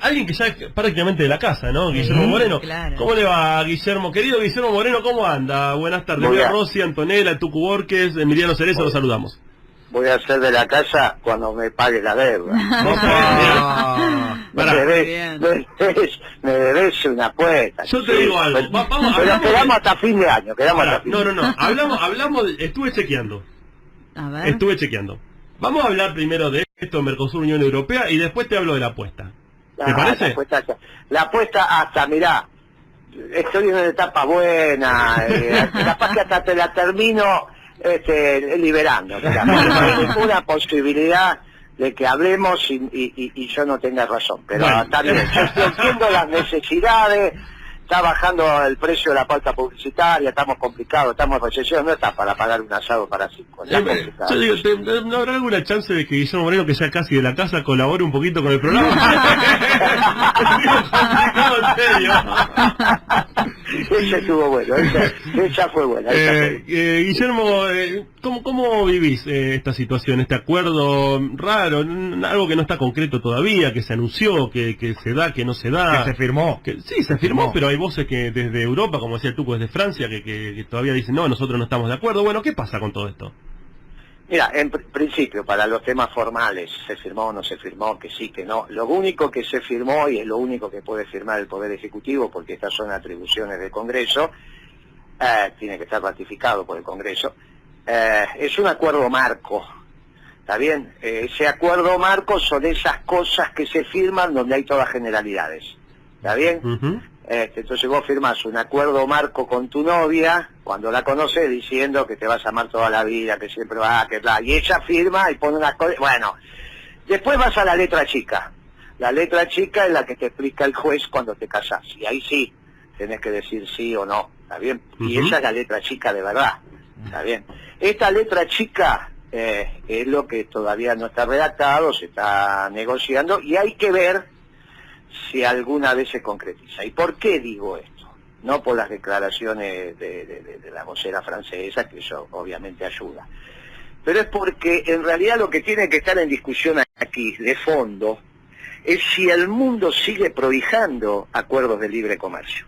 alguien que ya es prácticamente de la casa, ¿no? Guillermo Moreno. Claro. ¿Cómo le va, Guillermo? Querido Guillermo Moreno, ¿cómo anda? Buenas tardes. Voy a- Rosy, Antonella, Tucu Borges, Emiliano Cerezo, los saludamos. Voy a ser de la casa cuando me pague la deuda. Pará. Me debes una apuesta. Yo te digo algo. Vamos, Pero hablamos quedamos de- hasta fin de año, Pará, hasta fin de año. no. Hablamos estuve chequeando. A ver. Estuve chequeando. Vamos a hablar primero de esto, Mercosur, Unión Europea, y después te hablo de la apuesta. ¿Te parece? La apuesta hasta, mirá, estoy en una etapa buena, capaz que hasta te la termino liberando. Mirá, no hay ninguna posibilidad de que hablemos y yo no tenga razón. Pero Bueno. está bien, yo estoy entiendo las necesidades. Está bajando el precio de la pauta publicitaria, estamos complicados, estamos en recesión, no está para pagar un asado para 5. Yo digo, ¿no habrá alguna chance de que Guillermo Moreno, que sea casi de la casa, colabore un poquito con el programa? Complicado, en serio. Ese estuvo bueno, esa fue buena. Guillermo, ¿cómo vivís esta situación, este acuerdo raro, algo que no está concreto todavía, que se anunció, que se da, que no se da? Que se firmó. Sí, se firmó, pero hay voces que desde Europa, como decía el Tuco, desde Francia, que todavía dicen, no, nosotros no estamos de acuerdo. Bueno, ¿qué pasa con todo esto? Mira, en principio, para los temas formales, se firmó o no se firmó, que sí, que no. Lo único que se firmó, y es lo único que puede firmar el Poder Ejecutivo, porque estas son atribuciones del Congreso, tiene que estar ratificado por el Congreso, es un acuerdo marco. ¿Está bien? Ese acuerdo marco son esas cosas que se firman donde hay todas generalidades. ¿Está bien? Entonces vos firmás un acuerdo marco con tu novia, cuando la conoces, diciendo que te vas a amar toda la vida, que siempre va, que bla, y ella firma y pone unas cosas. Bueno, después vas a la letra chica. La letra chica es la que te explica el juez cuando te casás, y ahí sí, tenés que decir sí o no, ¿está bien? Y esa es la letra chica de verdad, ¿está bien? Esta letra chica es lo que todavía no está redactado, se está negociando, y hay que ver si alguna vez se concretiza. ¿Y por qué digo esto? No por las declaraciones de la vocera francesa, que eso obviamente ayuda, pero es porque en realidad lo que tiene que estar en discusión aquí, de fondo, es si el mundo sigue prohijando acuerdos de libre comercio.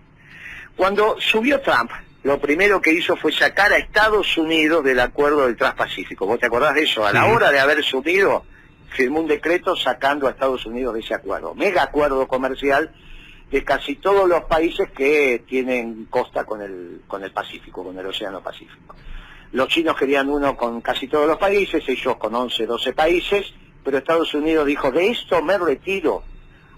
Cuando subió Trump, lo primero que hizo fue sacar a Estados Unidos del acuerdo del Transpacífico. ¿Vos te acordás de eso? A la hora de haber subido, firmó un decreto sacando a Estados Unidos de ese acuerdo, mega acuerdo comercial de casi todos los países que tienen costa con el Pacífico, con el Océano Pacífico. Los chinos querían uno con casi todos los países, ellos con 11, 12 países, pero Estados Unidos dijo, de esto me retiro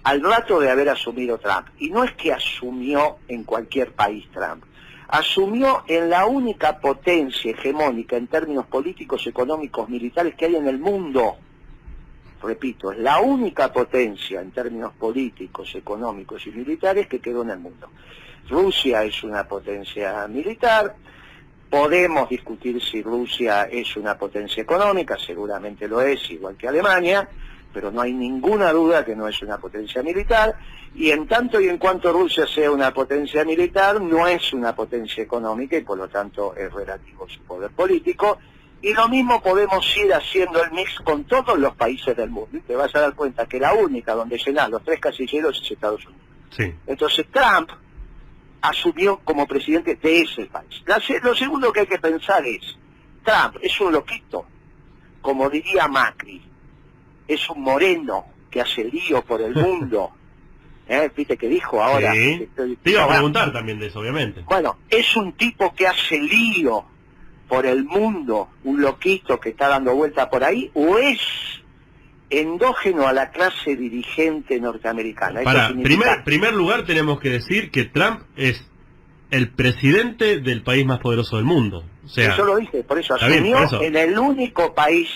al rato de haber asumido Trump. Y no es que asumió en cualquier país Trump, asumió en la única potencia hegemónica en términos políticos, económicos, militares que hay en el mundo. Repito, es la única potencia en términos políticos, económicos y militares que quedó en el mundo. Rusia es una potencia militar, podemos discutir si Rusia es una potencia económica, seguramente lo es, igual que Alemania, pero no hay ninguna duda que no es una potencia militar, y en tanto y en cuanto Rusia sea una potencia militar, no es una potencia económica y por lo tanto es relativo su poder político. Y lo mismo podemos ir haciendo el mix con todos los países del mundo. Y te vas a dar cuenta que la única donde llenan los 3 casilleros es Estados Unidos. Sí. Entonces Trump asumió como presidente de ese país. Lo segundo que hay que pensar es, Trump es un loquito, como diría Macri, es un moreno que hace lío por el mundo. ¿Viste que dijo ahora? Sí. Te iba a preguntar también de eso, obviamente. Bueno, es un tipo que hace lío por el mundo, un loquito que está dando vuelta por ahí, o es endógeno a la clase dirigente norteamericana. Para, primer lugar tenemos que decir que Trump es el presidente del país más poderoso del mundo. O sea, eso lo dije, por eso está bien, asumió por eso. en el único país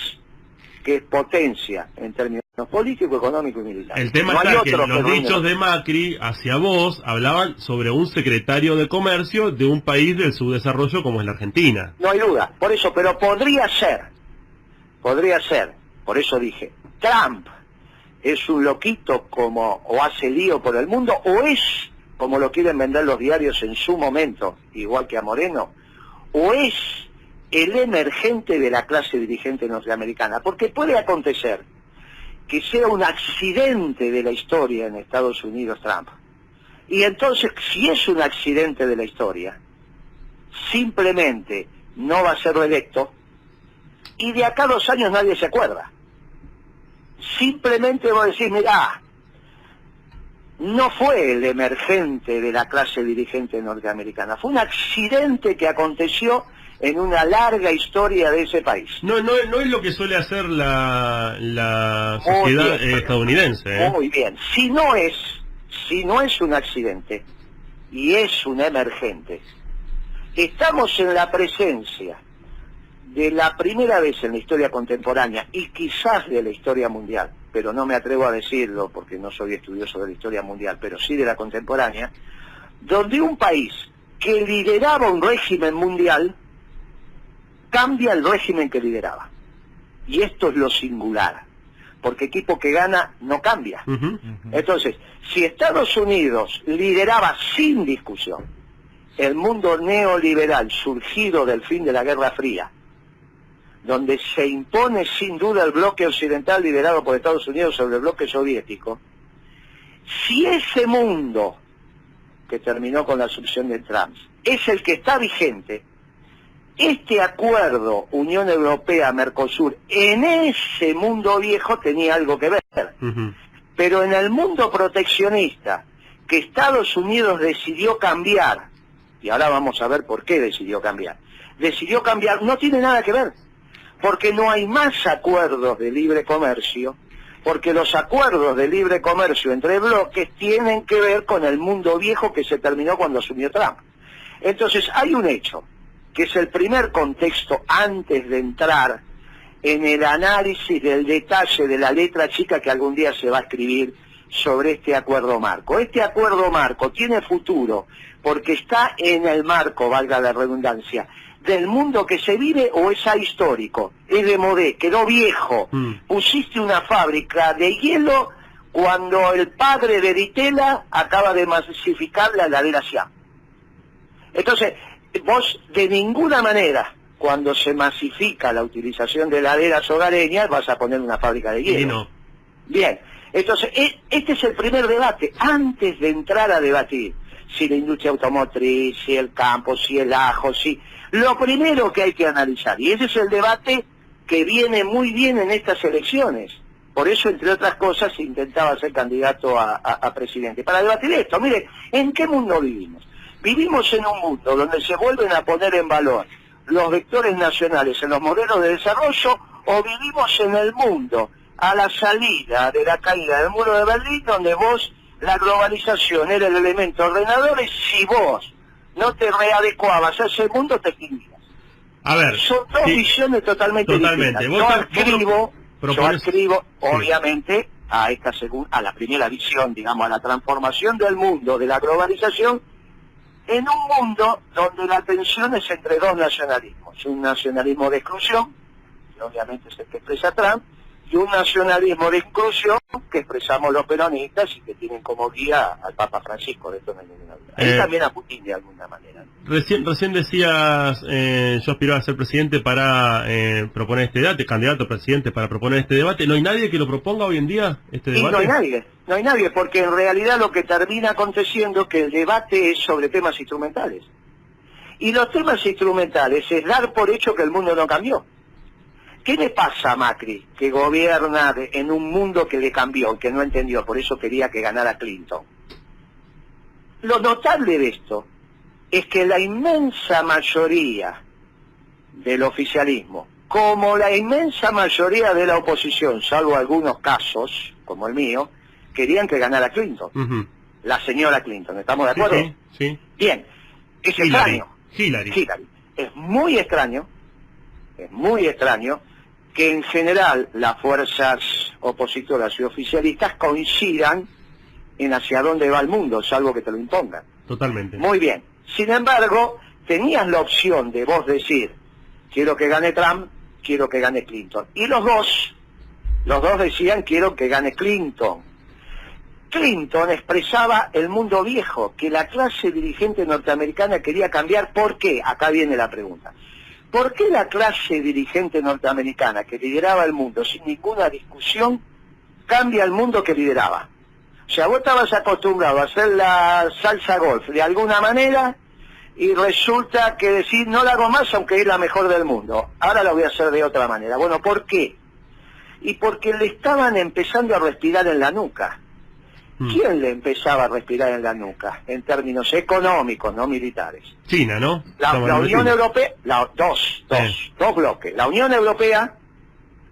que es potencia en términos político, económico y militar. El tema no hay está que otro los fenómeno. dichos de Macri hacia vos hablaban sobre un secretario de comercio de un país del subdesarrollo como es la Argentina. No hay duda, por eso, pero podría ser, por eso dije, Trump es un loquito como, o hace lío por el mundo, o es, como lo quieren vender los diarios en su momento, igual que a Moreno, o es el emergente de la clase dirigente norteamericana, porque puede acontecer que sea un accidente de la historia en Estados Unidos Trump. Y entonces, si es un accidente de la historia, simplemente no va a ser reelecto, y de acá a 2 años nadie se acuerda. Simplemente voy a decir, mirá, no fue el emergente de la clase dirigente norteamericana, fue un accidente que aconteció en una larga historia de ese país. No es lo que suele hacer la sociedad estadounidense. Muy bien. Si no es un accidente y es un emergente, estamos en la presencia de la primera vez en la historia contemporánea y quizás de la historia mundial, pero no me atrevo a decirlo porque no soy estudioso de la historia mundial, pero sí de la contemporánea, donde un país que lideraba un régimen mundial cambia el régimen que lideraba. Y esto es lo singular, porque equipo que gana no cambia. Entonces, si Estados Unidos lideraba sin discusión el mundo neoliberal surgido del fin de la Guerra Fría, donde se impone sin duda el bloque occidental liderado por Estados Unidos sobre el bloque soviético, si ese mundo que terminó con la asunción de Trump es el que está vigente, este acuerdo Unión Europea-Mercosur en ese mundo viejo tenía algo que ver. Pero en el mundo proteccionista que Estados Unidos decidió cambiar, y ahora vamos a ver por qué decidió cambiar, no tiene nada que ver, porque no hay más acuerdos de libre comercio, porque los acuerdos de libre comercio entre bloques tienen que ver con el mundo viejo que se terminó cuando asumió Trump. Entonces hay un hecho, que es el primer contexto antes de entrar en el análisis del detalle de la letra chica que algún día se va a escribir sobre este acuerdo marco. Este acuerdo marco tiene futuro porque está en el marco, valga la redundancia, del mundo que se vive o es ahistórico, es de modé, quedó viejo. Pusiste una fábrica de hielo cuando el padre de Ditela acaba de masificar la heladera Siam. Entonces, vos de ninguna manera, cuando se masifica la utilización de heladeras hogareñas, vas a poner una fábrica de hielo. Sí, no. Bien, entonces este es el primer debate, antes de entrar a debatir si la industria automotriz, si el campo, si el ajo, si... Lo primero que hay que analizar, y ese es el debate que viene muy bien en estas elecciones. Por eso, entre otras cosas, intentaba ser candidato a presidente. Para debatir esto, mire, ¿en qué mundo vivimos? Vivimos en un mundo donde se vuelven a poner en valor los vectores nacionales en los modelos de desarrollo, o vivimos en el mundo a la salida de la caída del muro de Berlín, donde la globalización era el elemento ordenador, y si vos no te readecuabas a ese mundo, te extinguías. A ver, son dos visiones totalmente distintas. Yo adscribo, obviamente, a la primera visión, digamos, a la transformación del mundo, de la globalización, en un mundo donde la tensión es entre dos nacionalismos. Un nacionalismo de exclusión, que obviamente es el que expresa Trump, y un nacionalismo de inclusión que expresamos los peronistas y que tienen como guía al Papa Francisco, de esto no hay ninguna duda. Ahí también a Putin de alguna manera. Recién decías, yo aspiraba a ser presidente para proponer este debate, candidato a presidente para proponer este debate. ¿No hay nadie que lo proponga hoy en día, este debate? Y no hay nadie, porque en realidad lo que termina aconteciendo es que el debate es sobre temas instrumentales. Y los temas instrumentales es dar por hecho que el mundo no cambió. ¿Qué le pasa a Macri, que gobierna en un mundo que le cambió, que no entendió, por eso quería que ganara Clinton? Lo notable de esto es que la inmensa mayoría del oficialismo, como la inmensa mayoría de la oposición, salvo algunos casos, como el mío, querían que ganara Clinton. La señora Clinton, ¿estamos de acuerdo? Sí. Bien, es extraño. Hillary. Es muy extraño que en general las fuerzas opositoras y oficialistas coincidan en hacia dónde va el mundo, salvo que te lo impongan. Totalmente. Muy bien. Sin embargo, tenías la opción de vos decir, quiero que gane Trump, quiero que gane Clinton. Y los dos decían, quiero que gane Clinton. Clinton expresaba el mundo viejo, que la clase dirigente norteamericana quería cambiar. ¿Por qué? Acá viene la pregunta. ¿Por qué la clase dirigente norteamericana que lideraba el mundo sin ninguna discusión cambia el mundo que lideraba. O sea, vos estabas acostumbrado a hacer la salsa golf de alguna manera y resulta que decís, no la hago más aunque es la mejor del mundo, ahora la voy a hacer de otra manera. Bueno, ¿por qué? Y porque le estaban empezando a respirar en la nuca. ¿Quién le empezaba a respirar en la nuca? En términos económicos, no militares. China, ¿no? La Unión Europea, dos bloques, la Unión Europea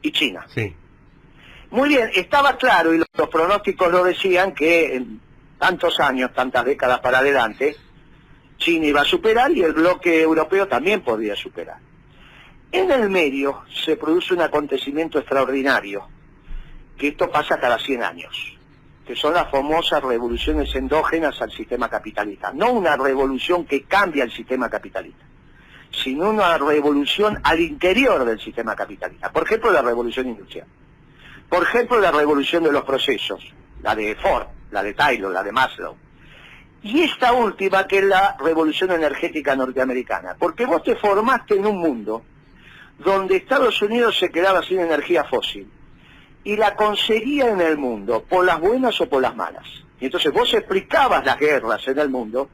y China. Sí. Muy bien, estaba claro, y los pronósticos lo decían, que en tantos años, tantas décadas para adelante, China iba a superar y el bloque europeo también podía superar. En el medio se produce un acontecimiento extraordinario, que esto pasa cada 100 años, que son las famosas revoluciones endógenas al sistema capitalista. No una revolución que cambia el sistema capitalista, sino una revolución al interior del sistema capitalista. Por ejemplo, la revolución industrial. Por ejemplo, la revolución de los procesos, la de Ford, la de Taylor, la de Maslow. Y esta última, que es la revolución energética norteamericana. Porque vos te formaste en un mundo donde Estados Unidos se quedaba sin energía fósil y la conseguía en el mundo, por las buenas o por las malas. Y entonces vos explicabas las guerras en el mundo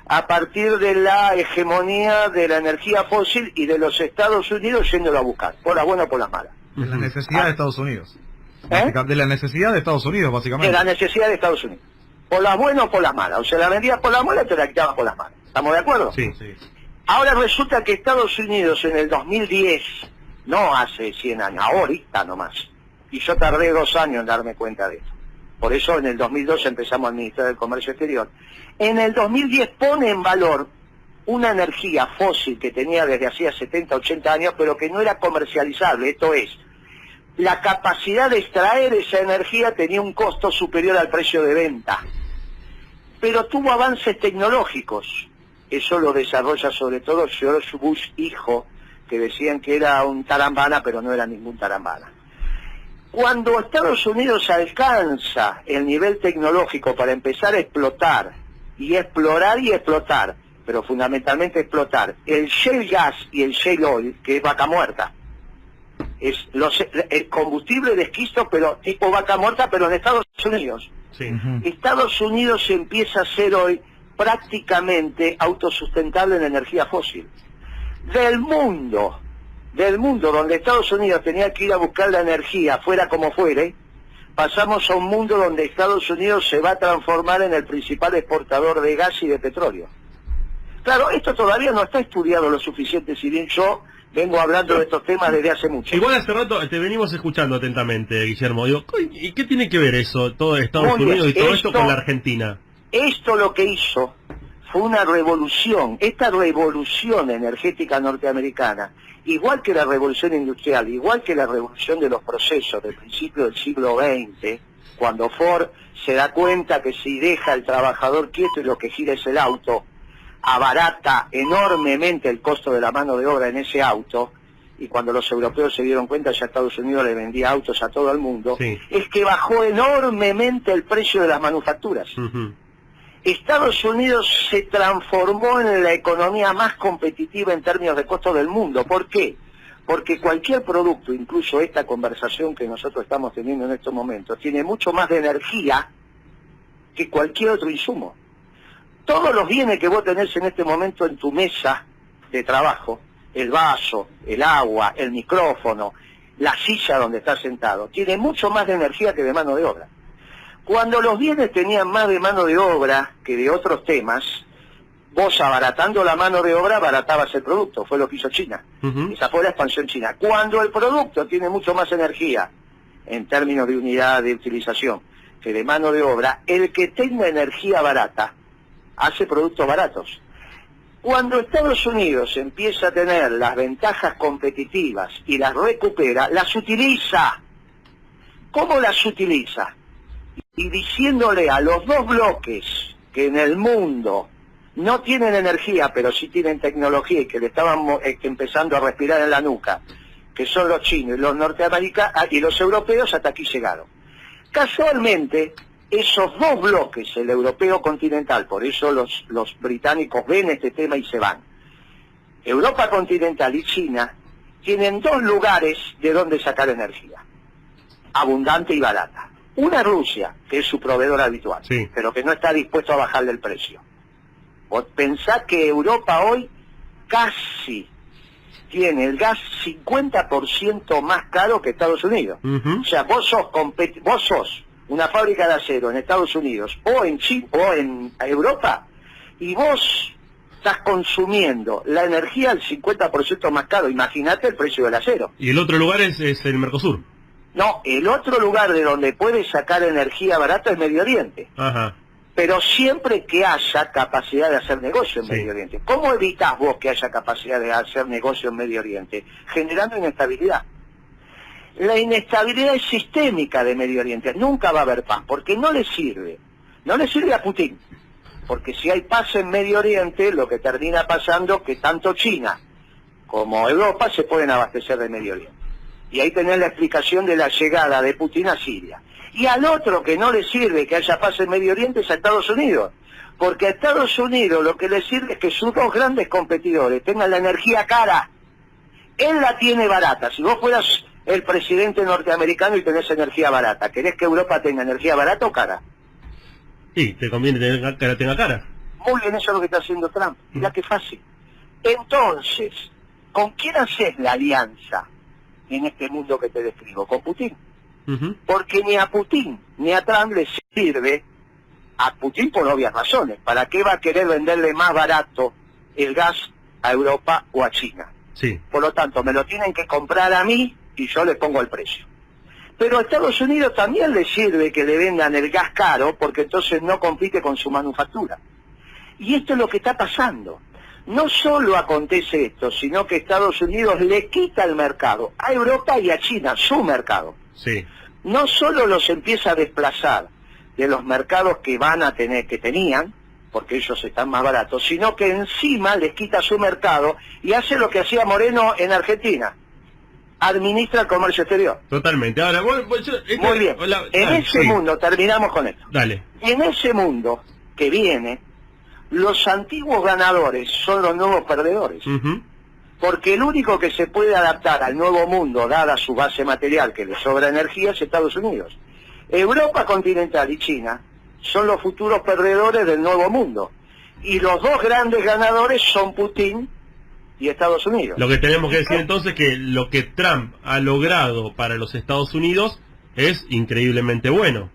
a partir de la hegemonía de la energía fósil y de los Estados Unidos yéndolo a buscar, por las buenas o por las malas. De la necesidad de Estados Unidos. De la necesidad de Estados Unidos, básicamente. De la necesidad de Estados Unidos. Por las buenas o por las malas. O sea, la vendías por las buenas y te la quitabas por las malas. ¿Estamos de acuerdo? Sí. Ahora resulta que Estados Unidos en el 2010, no hace 100 años, ahorita nomás, y yo tardé 2 años en darme cuenta de esto. Por eso en el 2002 empezamos a administrar el comercio exterior. En el 2010 pone en valor una energía fósil que tenía desde hacía 70, 80 años, pero que no era comercializable. Esto es, la capacidad de extraer esa energía tenía un costo superior al precio de venta. Pero tuvo avances tecnológicos. Eso lo desarrolla sobre todo George Bush hijo, que decían que era un tarambana, pero no era ningún tarambana. Cuando Estados Unidos alcanza el nivel tecnológico para empezar a explotar, y explotar, pero fundamentalmente explotar, el shale gas y el shale oil, que es vaca muerta. Es el combustible de esquisto, pero tipo vaca muerta, pero en Estados Unidos. Sí. Estados Unidos empieza a ser hoy prácticamente autosustentable en energía fósil. Del mundo donde Estados Unidos tenía que ir a buscar la energía, fuera como fuere, pasamos a un mundo donde Estados Unidos se va a transformar en el principal exportador de gas y de petróleo. Claro, esto todavía no está estudiado lo suficiente, si bien yo vengo hablando de estos temas desde hace mucho. Igual hace rato te venimos escuchando atentamente, Guillermo. Digo, ¿y qué tiene que ver eso, todo Estados Unidos y todo esto con la Argentina? Esto lo que hizo fue una revolución. Esta revolución energética norteamericana, igual que la revolución industrial, igual que la revolución de los procesos del principio del siglo XX, cuando Ford se da cuenta que si deja al trabajador quieto y lo que gira es el auto, abarata enormemente el costo de la mano de obra en ese auto, y cuando los europeos se dieron cuenta ya Estados Unidos le vendía autos a todo el mundo, sí, es que bajó enormemente el precio de las manufacturas. Estados Unidos se transformó en la economía más competitiva en términos de costo del mundo. ¿Por qué? Porque cualquier producto, incluso esta conversación que nosotros estamos teniendo en estos momentos, tiene mucho más de energía que cualquier otro insumo. Todos los bienes que vos tenés en este momento en tu mesa de trabajo, el vaso, el agua, el micrófono, la silla donde estás sentado, tiene mucho más de energía que de mano de obra. Cuando los bienes tenían más de mano de obra que de otros temas, vos abaratando la mano de obra abaratabas el producto, fue lo que hizo China. Esa fue la expansión china. Cuando el producto tiene mucho más energía en términos de unidad de utilización que de mano de obra, el que tenga energía barata hace productos baratos. Cuando Estados Unidos empieza a tener las ventajas competitivas y las recupera, las utiliza. ¿Cómo las utiliza? Y diciéndole a los dos bloques que en el mundo no tienen energía, pero sí tienen tecnología y que le estaban empezando a respirar en la nuca, que son los chinos y los norteamericanos y los europeos, hasta aquí llegaron. Casualmente, esos dos bloques, el europeo continental, por eso los británicos ven este tema y se van, Europa continental y China, tienen dos lugares de donde sacar energía, abundante y barata. Una es Rusia, que es su proveedor habitual, Sí. pero que no está dispuesto a bajarle el precio. Vos pensás que Europa hoy casi tiene el gas 50% más caro que Estados Unidos. Ujú. O sea, vos sos una fábrica de acero en Estados Unidos o en China o en Europa y vos estás consumiendo la energía al 50% más caro. Imagínate el precio del acero. Y el otro lugar es el Mercosur. No, el otro lugar de donde puedes sacar energía barata es Medio Oriente. Ajá. Pero siempre que haya capacidad de hacer negocio en Sí. Medio Oriente. ¿Cómo evitás vos que haya capacidad de hacer negocio en Medio Oriente? Generando inestabilidad. La inestabilidad es sistémica de Medio Oriente. Nunca va a haber paz, porque no le sirve. No le sirve a Putin. Porque si hay paz en Medio Oriente, lo que termina pasando es que tanto China como Europa se pueden abastecer de Medio Oriente. Y ahí tenés la explicación de la llegada de Putin a Siria. Y al otro que no le sirve que haya paz en Medio Oriente es a Estados Unidos. Porque a Estados Unidos lo que le sirve es que sus dos grandes competidores tengan la energía cara. Él la tiene barata. Si vos fueras el presidente norteamericano y tenés energía barata, ¿querés que Europa tenga energía barata o cara? Sí, te conviene que la tenga cara. Muy bien, eso es lo que está haciendo Trump. Mirá qué fácil. Entonces, ¿con quién haces la alianza en este mundo que te describo? Con Putin. Ujú. Porque ni a Putin ni a Trump le sirve, a Putin por obvias razones. ¿Para qué va a querer venderle más barato el gas a Europa o a China? Sí. Por lo tanto, me lo tienen que comprar a mí y yo le pongo el precio. Pero a Estados Unidos también le sirve que le vendan el gas caro porque entonces no compite con su manufactura. Y esto es lo que está pasando. No solo acontece esto, sino que Estados Unidos le quita el mercado a Europa y a China, su mercado. Sí. No solo los empieza a desplazar de los mercados que van a tener, que tenían, porque ellos están más baratos, sino que encima les quita su mercado y hace lo que hacía Moreno en Argentina. Administra el comercio exterior. Totalmente. Ahora, Muy bien. En ese mundo, terminamos con esto. Dale. En ese mundo que viene, los antiguos ganadores son los nuevos perdedores. Ujú. Porque el único que se puede adaptar al nuevo mundo, dada su base material que le sobra energía, es Estados Unidos. Europa continental y China son los futuros perdedores del nuevo mundo. Y los dos grandes ganadores son Putin y Estados Unidos. Lo que tenemos que decir entonces es que lo que Trump ha logrado para los Estados Unidos es increíblemente bueno.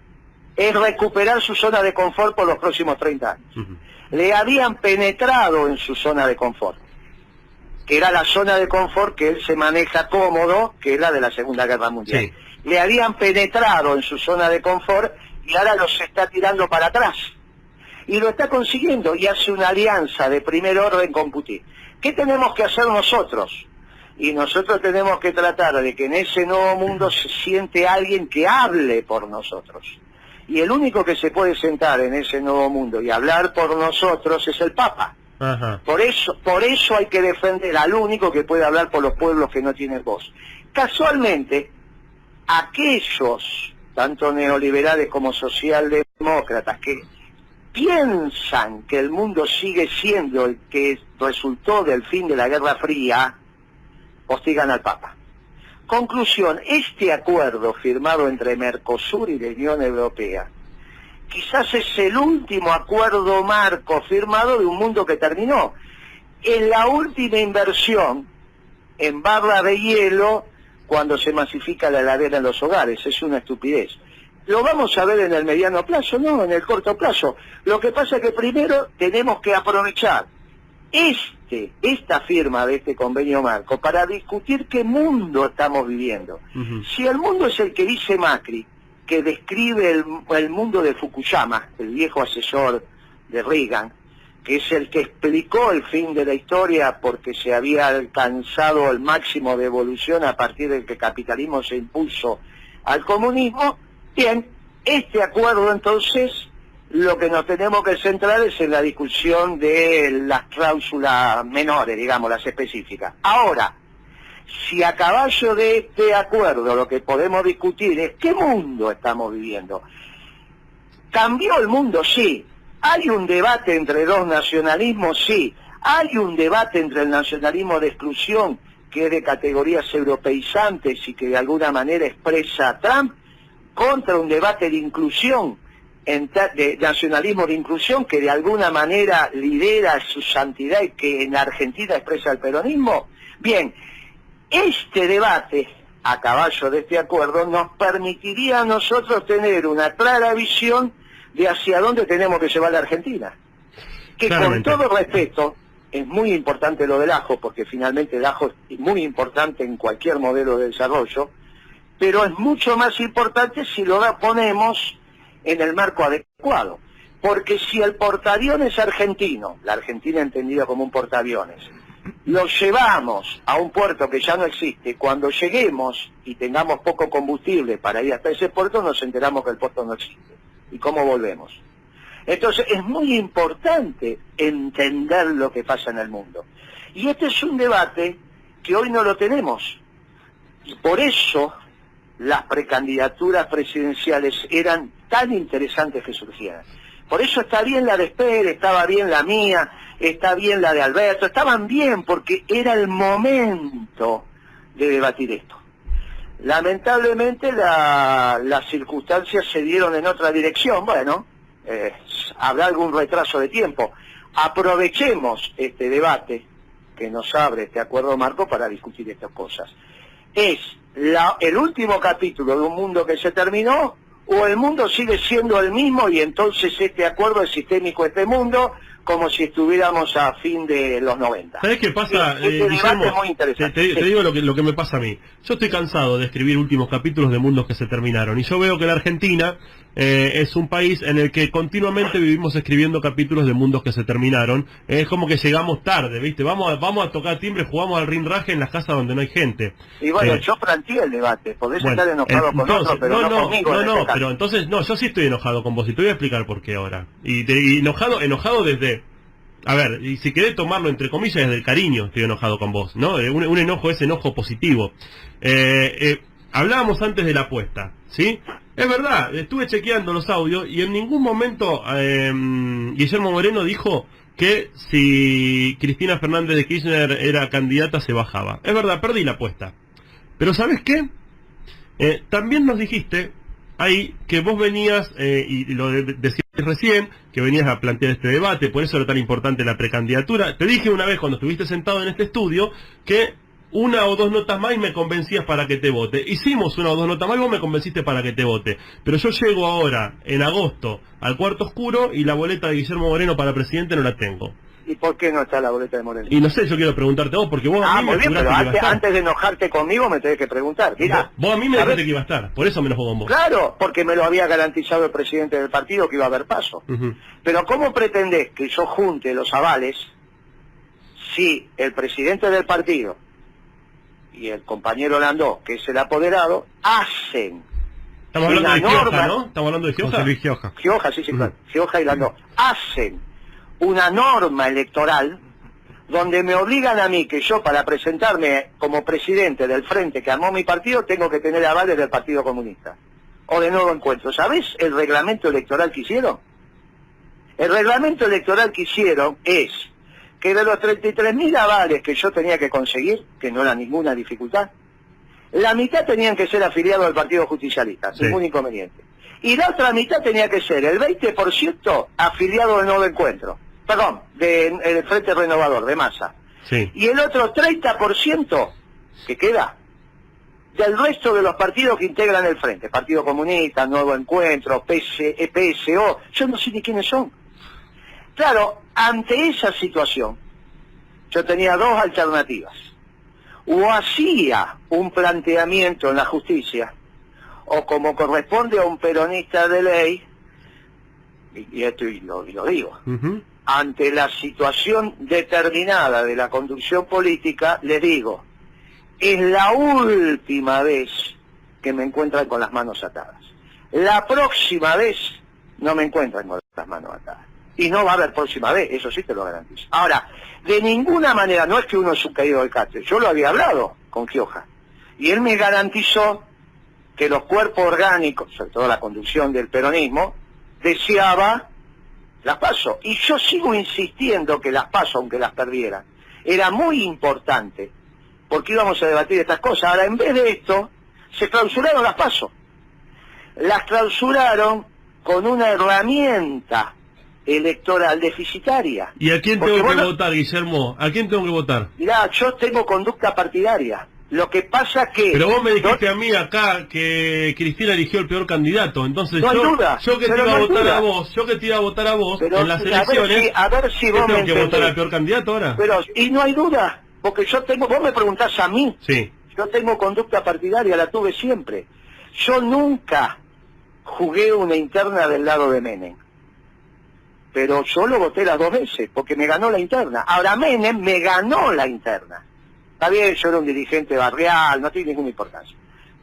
Es recuperar su zona de confort por los próximos 30 años. Ujú. Le habían penetrado en su zona de confort, que era la zona de confort que él se maneja cómodo, que es la de la Segunda Guerra Mundial. Sí. Le habían penetrado en su zona de confort y ahora los está tirando para atrás. Y lo está consiguiendo y hace una alianza de primer orden con Putin. ¿Qué tenemos que hacer nosotros? Y nosotros tenemos que tratar de que en ese nuevo mundo se siente alguien que hable por nosotros. Y el único que se puede sentar en ese nuevo mundo y hablar por nosotros es el Papa. Ajá. Por eso hay que defender al único que puede hablar por los pueblos que no tienen voz. Casualmente, aquellos, tanto neoliberales como socialdemócratas, que piensan que el mundo sigue siendo el que resultó del fin de la Guerra Fría, hostigan al Papa. Conclusión, este acuerdo firmado entre Mercosur y la Unión Europea quizás es el último acuerdo marco firmado de un mundo que terminó. Es la última inversión en barra de hielo cuando se masifica la heladera en los hogares. Es una estupidez. ¿Lo vamos a ver en el mediano plazo? No, en el corto plazo. Lo que pasa es que primero tenemos que aprovechar esta firma de este convenio marco para discutir qué mundo estamos viviendo. Ujú. Si el mundo es el que dice Macri, que describe el mundo de Fukuyama, el viejo asesor de Reagan, que es el que explicó el fin de la historia porque se había alcanzado el máximo de evolución a partir del que el capitalismo se impuso al comunismo. Bien, este acuerdo entonces, lo que nos tenemos que centrar es en la discusión de las cláusulas menores, digamos, las específicas. Ahora, si a caballo de este acuerdo lo que podemos discutir es qué mundo estamos viviendo. ¿Cambió el mundo? Sí. ¿Hay un debate entre dos nacionalismos? Sí. ¿Hay un debate entre el nacionalismo de exclusión, que es de categorías europeizantes y que de alguna manera expresa Trump, contra un debate de inclusión, de nacionalismo de inclusión, que de alguna manera lidera su santidad y que en Argentina expresa el peronismo. Bien, este debate, a caballo de este acuerdo, nos permitiría a nosotros tener una clara visión de hacia dónde tenemos que llevar la Argentina. Que claramente, con todo respeto, es muy importante lo del ajo, porque finalmente el ajo es muy importante en cualquier modelo de desarrollo, pero es mucho más importante si lo ponemos en el marco adecuado. Porque si el portaaviones argentino, la Argentina entendida como un portaaviones, lo llevamos a un puerto que ya no existe, cuando lleguemos y tengamos poco combustible para ir hasta ese puerto, nos enteramos que el puerto no existe. ¿Y cómo volvemos? Entonces es muy importante entender lo que pasa en el mundo. Y este es un debate que hoy no lo tenemos. Y por eso las precandidaturas presidenciales eran tan interesantes que surgieran. Por eso está bien la de Esper, estaba bien la mía, está bien la de Alberto, estaban bien porque era el momento de debatir esto. Lamentablemente las circunstancias se dieron en otra dirección. Bueno, habrá algún retraso de tiempo. Aprovechemos este debate que nos abre este acuerdo marco para discutir estas cosas. ¿Es el último capítulo de un mundo que se terminó o el mundo sigue siendo el mismo y entonces este acuerdo es sistémico este mundo como si estuviéramos a fin de los 90? ¿Sabés qué pasa, Guillermo? Es muy interesante. Te digo lo que me pasa a mí. Yo estoy cansado de escribir últimos capítulos de mundos que se terminaron y yo veo que la Argentina es un país en el que continuamente vivimos escribiendo capítulos de mundos que se terminaron. Es como que llegamos tarde, ¿viste? Vamos a tocar timbre, jugamos al rinraje en las casas donde no hay gente. Y bueno, yo planteé el debate. Podés estar enojado con otro, pero no conmigo. No, pero entonces, yo sí estoy enojado con vos y te voy a explicar por qué ahora. Y enojado desde... A ver, y si querés tomarlo entre comillas, desde el cariño estoy enojado con vos, ¿no? Un enojo es enojo positivo. Hablábamos antes de la apuesta, ¿sí? Es verdad, estuve chequeando los audios y en ningún momento Guillermo Moreno dijo que si Cristina Fernández de Kirchner era candidata se bajaba. Es verdad, perdí la apuesta. Pero ¿sabes qué? También nos dijiste ahí que vos venías, y lo decías recién, que venías a plantear este debate, por eso era tan importante la precandidatura. Te dije una vez cuando estuviste sentado en este estudio que una o dos notas más y me convencías para que te vote. Hicimos una o dos notas más y vos me convenciste para que te vote. Pero yo llego ahora, en agosto, al cuarto oscuro y la boleta de Guillermo Moreno para presidente no la tengo. ¿Y por qué no está la boleta de Moreno? Y no sé, yo quiero preguntarte a vos, porque vos a mí me juraste que iba a estar. Antes de enojarte conmigo me tenés que preguntar. Mirá, vos a mí me dijiste que iba a estar, por eso me enojo con vos. Claro, porque me lo había garantizado el presidente del partido que iba a haber paso. Pero ¿cómo pretendés que yo junte los avales si el presidente del partido y el compañero Landó, que es el apoderado, hacen Estamos hablando de Gioja, ¿no? Estamos hablando de Gioja. Gioja, sí, claro. Gioja y Landó. Hacen una norma electoral donde me obligan a mí que yo para presentarme como presidente del frente que armó mi partido tengo que tener avales del Partido Comunista o de Nuevo Encuentro. ¿Sabés el reglamento electoral que hicieron? El reglamento electoral que hicieron es que de los 33.000 avales que yo tenía que conseguir, que no era ninguna dificultad, la mitad tenían que ser afiliados al Partido Justicialista, ningún inconveniente. Y la otra mitad tenía que ser el 20% afiliado al Nuevo Encuentro. Perdón, del Frente Renovador, de Massa. Sí. Y el otro 30% que queda del resto de los partidos que integran el Frente. Partido Comunista, Nuevo Encuentro, PSO, yo no sé ni quiénes son. Claro, ante esa situación, yo tenía dos alternativas. O hacía un planteamiento en la justicia, o como corresponde a un peronista de ley, y esto lo digo, ante la situación determinada de la conducción política, les digo, es la última vez que me encuentran con las manos atadas. La próxima vez no me encuentran con las manos atadas. Y no va a haber próxima vez, eso sí te lo garantizo. Ahora, de ninguna manera, no es que uno es un caído del catre, yo lo había hablado con Gioja, y él me garantizó que los cuerpos orgánicos, sobre todo la conducción del peronismo, deseaba las PASO. Y yo sigo insistiendo que las PASO, aunque las perdieran, era muy importante, porque íbamos a debatir estas cosas. Ahora, en vez de esto, se clausuraron las PASO. las clausuraron con una herramienta electoral deficitaria. ¿Y a quién Porque tengo que vos no- votar, Guillermo? ¿A quién tengo que votar? Mirá, yo tengo conducta partidaria. Lo que pasa que... Pero vos me dijiste a mí acá que Cristina eligió el peor candidato, entonces No hay yo, duda, yo que te pero iba a no hay votar duda. a vos, yo que te iba a votar a vos Pero en las a ver elecciones, a ver si ¿qué vos me tengo que votar entendés. al peor candidato ahora? Pero, y no hay duda, porque yo tengo... Vos me preguntás a mí. Sí. Yo tengo conducta partidaria, la tuve siempre. Yo nunca jugué una interna del lado de Menem. Pero yo lo voté las 2 veces, porque me ganó la interna. Ahora Menem me ganó la interna. Está bien, yo era un dirigente barrial, no tiene ninguna importancia.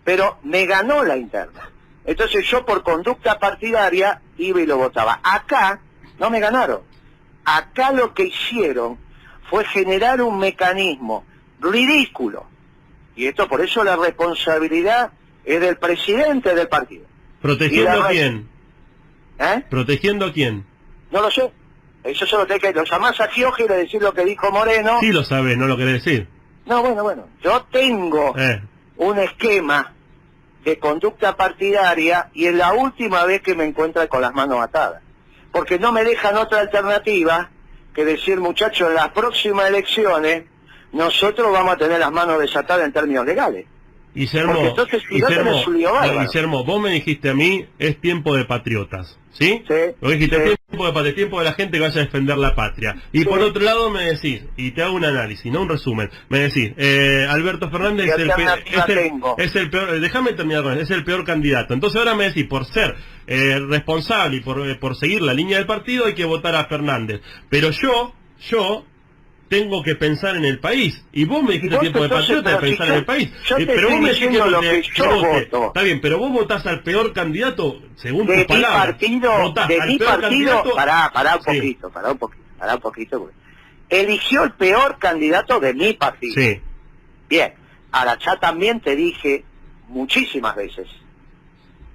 Pero me ganó la interna. Entonces yo por conducta partidaria iba y lo votaba. Acá no me ganaron. Acá lo que hicieron fue generar un mecanismo ridículo. Y esto por eso la responsabilidad es del presidente del partido. ¿Protegiendo Y la a re- quién? ¿Eh? ¿Protegiendo a quién? No lo sé. Eso se lo tenés que... Lo llamás a Gioje y le decís lo que dijo Moreno. Sí lo sabés, no lo querés decir. No, bueno. Yo tengo un esquema de conducta partidaria y es la última vez que me encuentro con las manos atadas. Porque no me dejan otra alternativa que decir, muchachos, en las próximas elecciones nosotros vamos a tener las manos desatadas en términos legales. Guillermo, Porque entonces, si no tenés un lío bárbaro. Guillermo, vos me dijiste a mí, es tiempo de patriotas, ¿sí? Sí, Vos dijiste, sí. tiempo de patria, tiempo de la gente que vaya a defender la patria. Y Sí. por otro lado me decís, y te hago un análisis, no un resumen, me decís, Alberto Fernández ¿Qué es alternativa tengo? es el peor, déjame terminar con eso, es el peor candidato. Entonces ahora me decís, por ser responsable y por seguir la línea del partido hay que votar a Fernández. Pero yo tengo que pensar en el país. Y vos me dijiste Vos tiempo de entonces, patriota de pero si pensar yo- en el país. yo te Pero estoy vos me decís diciendo lo te- que yo voté. voto. Está bien, pero vos votás al peor candidato según De tus mi palabras. partido, Votás de al mi peor partido, candidato. pará un Sí. poquito, porque eligió el peor candidato de mi partido. Sí. Bien, ahora ya también te dije muchísimas veces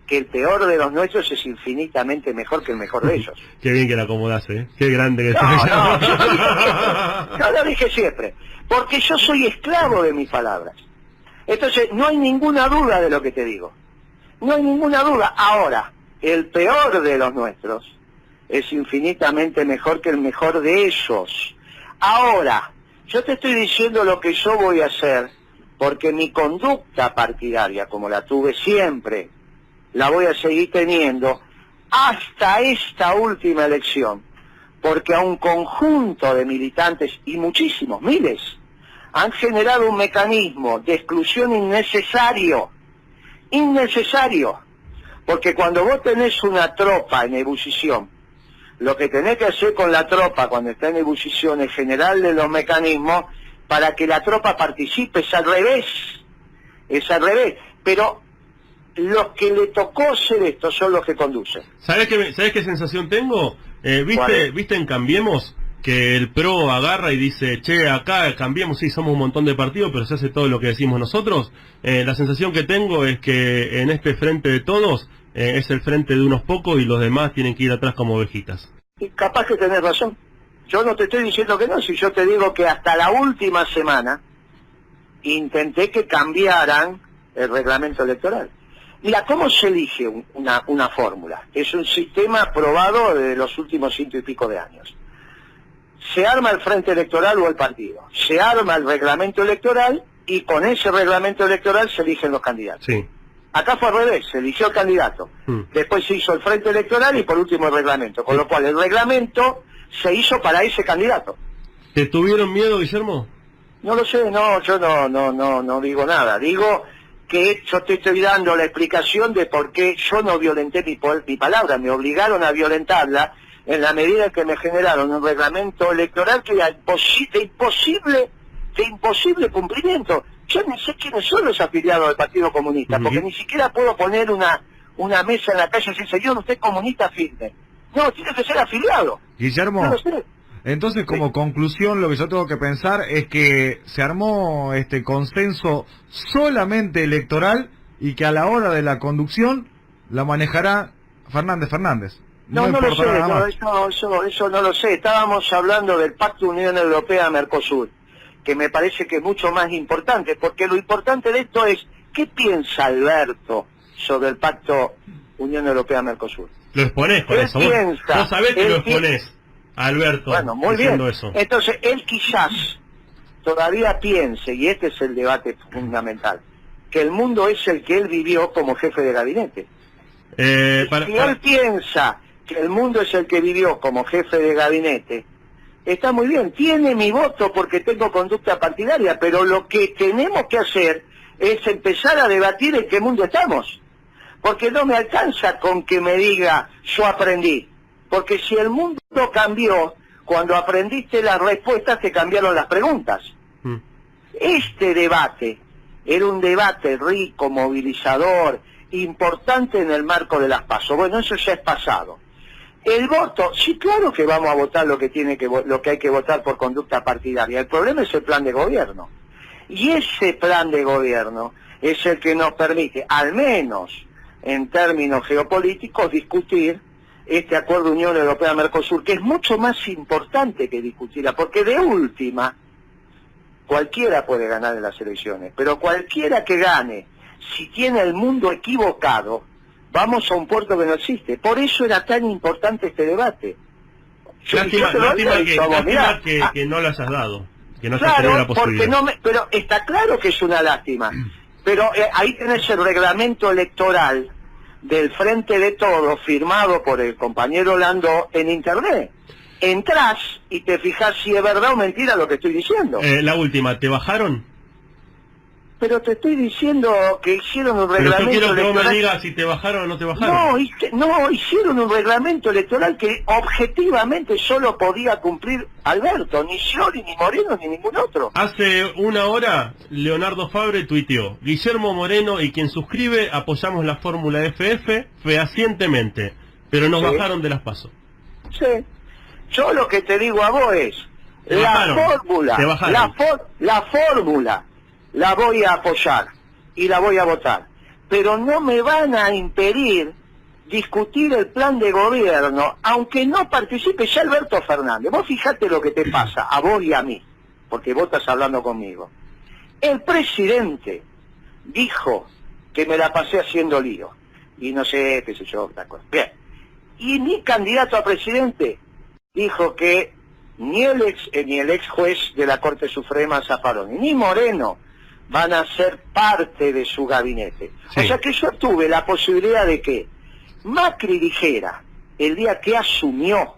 que el peor de los nuestros es infinitamente mejor que el mejor de ellos. Qué bien que la acomodás, Qué grande que No, sos. no, yo lo dije siempre, porque yo soy esclavo de mis palabras. Entonces, no hay ninguna duda de lo que te digo. No hay ninguna duda. Ahora, el peor de los nuestros es infinitamente mejor que el mejor de ellos. Ahora, yo te estoy diciendo lo que yo voy a hacer, porque mi conducta partidaria, como la tuve siempre, la voy a seguir teniendo hasta esta última elección, porque a un conjunto de militantes, y muchísimos, miles, han generado un mecanismo de exclusión innecesario, porque cuando vos tenés una tropa en ebullición, lo que tenés que hacer con la tropa cuando está en ebullición es generarle los mecanismos para que la tropa participe, es al revés, pero los que le tocó ser esto son los que conducen. ¿Sabés qué sensación tengo? ¿Cuál es? ¿Viste en Cambiemos? Que el PRO agarra y dice, che, acá Cambiemos, sí, somos un montón de partidos, pero se hace todo lo que decimos nosotros. La sensación que tengo es que en este frente de todos es el frente de unos pocos y los demás tienen que ir atrás como ovejitas. Y capaz que tenés razón. Yo no te estoy diciendo que no, si yo te digo que hasta la última semana intenté que cambiaran el reglamento electoral. Mira, ¿cómo se elige una fórmula? Es un sistema aprobado de los últimos 100 y pico de años. Se arma el frente electoral o el partido. Se arma el reglamento electoral y con ese reglamento electoral se eligen los candidatos. Sí. Acá fue al revés, se eligió el candidato. Después se hizo el frente electoral y por último el reglamento. Con lo cual el reglamento se hizo para ese candidato. ¿Te tuvieron miedo, Guillermo? No lo sé, no, yo no digo nada. Digo que yo te estoy dando la explicación de por qué yo no violenté mi palabra, me obligaron a violentarla en la medida que me generaron un reglamento electoral que era de imposible cumplimiento. Yo ni sé quiénes son los afiliados del Partido Comunista, porque ni siquiera puedo poner una mesa en la calle y decir, señor, usted es comunista firme. No, tiene que ser afiliado. Guillermo, No lo sé. entonces como conclusión lo que yo tengo que pensar es que se armó este consenso solamente electoral y que a la hora de la conducción la manejará Fernández. No lo sé, importa nada más. eso no lo sé. Estábamos hablando del Pacto Unión Europea-Mercosur, que me parece que es mucho más importante, porque lo importante de esto es, ¿qué piensa Alberto sobre el Pacto Unión Europea-Mercosur. Lo exponés con Él eso. piensa, Vos sabés que él lo exponés, Alberto, Bueno, muy diciendo bien. eso. Entonces, él quizás todavía piense, y este es el debate fundamental, que el mundo es el que él vivió como jefe de gabinete. Si él piensa que el mundo es el que vivió como jefe de gabinete, está muy bien, tiene mi voto porque tengo conducta partidaria, pero lo que tenemos que hacer es empezar a debatir en qué mundo estamos. Porque no me alcanza con que me diga, yo aprendí. Porque si el mundo cambió, cuando aprendiste las respuestas te cambiaron las preguntas. Este debate era un debate rico, movilizador, importante en el marco de las PASO. Bueno, eso ya es pasado. El voto, sí, claro que vamos a votar lo que hay que votar por conducta partidaria. El problema es el plan de gobierno. Y ese plan de gobierno es el que nos permite, al menos en términos geopolíticos, discutir este acuerdo Unión Europea-Mercosur, que es mucho más importante que discutirla, porque de última, cualquiera puede ganar en las elecciones, pero cualquiera que gane, si tiene el mundo equivocado, vamos a un puerto que no existe. Por eso era tan importante este debate. Lástima que no lo hayas dado, que no hayas tenido la porque posibilidad. pero está claro que es una lástima. Pero ahí tenés el reglamento electoral del Frente de Todos, firmado por el compañero Landó en internet. Entrás y te fijás si es verdad o mentira lo que estoy diciendo. La última, ¿te bajaron? Pero te estoy diciendo que hicieron un reglamento Pero yo quiero que electoral. vos me digas si te bajaron o no te bajaron. No, hicieron un reglamento electoral que objetivamente solo podía cumplir Alberto, ni Scioli, ni Moreno, ni ningún otro. Hace una hora, Leonardo Fabre tuiteó: Guillermo Moreno y quien suscribe apoyamos la fórmula FF fehacientemente, pero nos bajaron de las PASO. Sí. Yo lo que te digo a vos es, la fórmula la voy a apoyar y la voy a votar, pero no me van a impedir discutir el plan de gobierno, aunque no participe ya Alberto Fernández. Vos fijate lo que te pasa, a vos y a mí, porque vos estás hablando conmigo. El presidente dijo que me la pasé haciendo lío, y no sé, qué sé yo, otra cosa. Bien, y mi candidato a presidente dijo que ni el ex juez de la Corte Suprema Zaffaroni, ni Moreno van a ser parte de su gabinete. Sí. O sea que yo tuve la posibilidad de que Macri dijera, el día que asumió,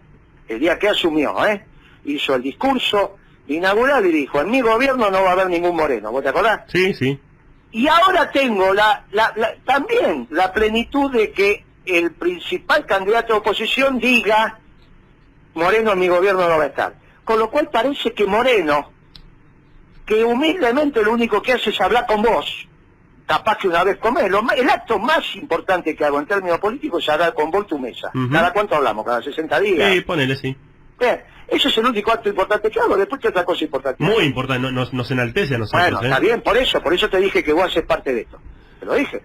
hizo el discurso inaugural y dijo, en mi gobierno no va a haber ningún Moreno, ¿vos te acordás? Sí, sí. Y ahora tengo también la plenitud de que el principal candidato de oposición diga, Moreno en mi gobierno no va a estar. Con lo cual parece que Moreno, que humildemente lo único que hace es hablar con vos, capaz que una vez comés, el acto más importante que hago en términos políticos es hablar con vos tu mesa. ¿Cada cuánto hablamos? ¿Cada 60 días? Sí, ponele, sí. Bien, ese es el único acto importante que hago, después que otra cosa importante. Muy importante, nos enaltece a nosotros. Bueno, está bien, por eso te dije que vos haces parte de esto. Te lo dije.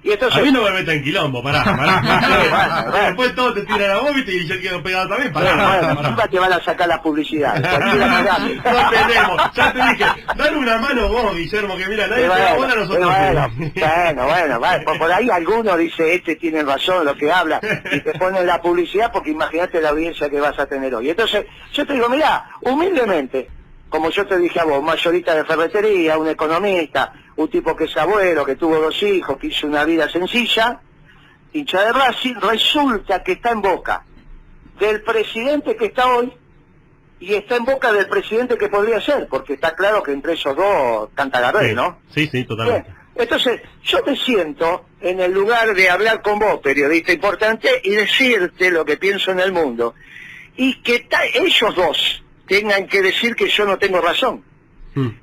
Y entonces, a mí no me metan en quilombo, pará. Después todos te tiran a vos, ¿viste? Y yo quedo pegado también, pará. Encima te van a sacar la publicidad. No tenemos, ya te dije, dale una mano vos, Guillermo, que mira, nadie te da bola a nosotros. Bueno, por ahí alguno dice, tiene razón lo que habla, y te ponen la publicidad porque imagínate la audiencia que vas a tener hoy. Entonces, yo te digo, mirá, humildemente, como yo te dije a vos, mayorista de ferretería, un economista, un tipo que es abuelo, que tuvo 2 hijos, que hizo una vida sencilla, hincha de Racing, resulta que está en boca del presidente que está hoy y está en boca del presidente que podría ser, porque está claro que entre esos dos canta Gardel, ¿no? Sí, totalmente. Bien. Entonces, yo te siento en el lugar de hablar con vos, periodista importante, y decirte lo que pienso en el mundo, y que ellos dos tengan que decir que yo no tengo razón,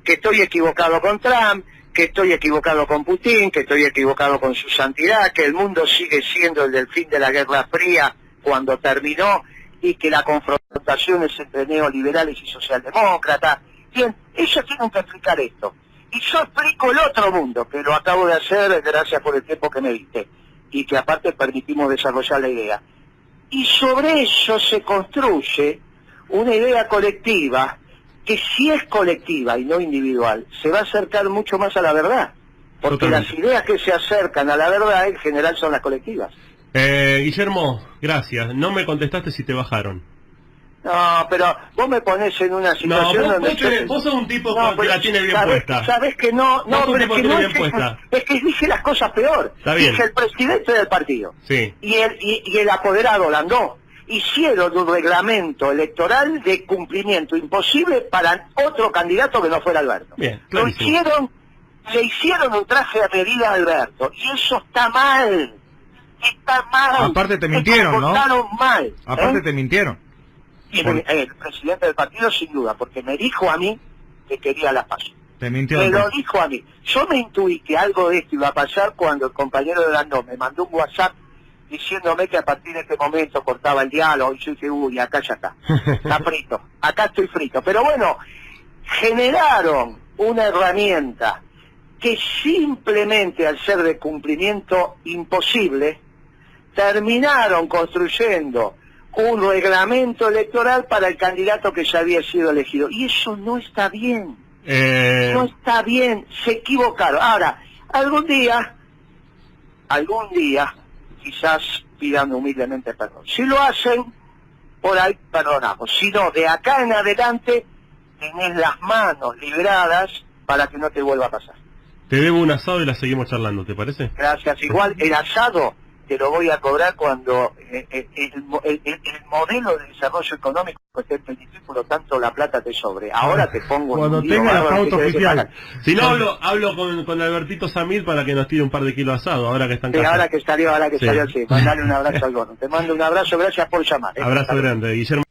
que estoy equivocado con Trump, que estoy equivocado con Putin, que estoy equivocado con su santidad, que el mundo sigue siendo el del fin de la Guerra Fría cuando terminó y que la confrontación es entre neoliberales y socialdemócratas. Bien, ellos tienen que explicar esto. Y yo explico el otro mundo, que lo acabo de hacer gracias por el tiempo que me diste, y que aparte permitimos desarrollar la idea. Y sobre eso se construye una idea colectiva que si es colectiva y no individual, se va a acercar mucho más a la verdad. Porque las ideas que se acercan a la verdad en general son las colectivas. Guillermo, gracias. No me contestaste si te bajaron. No, pero vos me ponés en una No, situación donde... vos sos un tipo No, que la tiene bien puesta. Sabés que no, Vos sos un pero es tipo que que no tiene es bien puesta. es que dije las cosas peor. Está bien. Dije el presidente del partido Sí. y el apoderado Landó hicieron un reglamento electoral de cumplimiento imposible para otro candidato que no fuera Alberto. Bien, Lo clarísimo. hicieron, le hicieron un traje a medida a Alberto y eso está mal. Está mal. Aparte te mintieron, Se ¿no? comportaron mal. Aparte te mintieron. Y el presidente del partido sin duda, porque me dijo a mí que quería la paz. Te mintió. Me lo entonces. dijo a mí. Yo me intuí que algo de esto iba a pasar cuando el compañero de Landó me mandó un WhatsApp diciéndome que a partir de este momento cortaba el diálogo y yo dije, uy, acá ya está. Está frito. Acá estoy frito. Pero bueno, generaron una herramienta que simplemente al ser de cumplimiento imposible, terminaron construyendo un reglamento electoral para el candidato que ya había sido elegido. Y eso no está bien. No está bien, se equivocaron. Ahora, algún día, quizás pidan humildemente perdón. Si lo hacen, por ahí perdonamos. Si no, de acá en adelante, tenés las manos libradas para que no te vuelva a pasar. Te debo un asado y la seguimos charlando, ¿te parece? Gracias. Igual el asado te lo voy a cobrar cuando el modelo de desarrollo económico esté permitido, por lo tanto la plata te sobre. Ahora te pongo Cuando en un lío tenga la bárbaro pauta que tenés que oficial. pagar. Si no, hablo con Albertito Samil para que nos tire un par de kilos de asado, ahora que están Sí, ahora que salió, Sí. sí. Mandale un abrazo al gordo. Te mando un abrazo, gracias por llamar. Abrazo grande, Guillermo.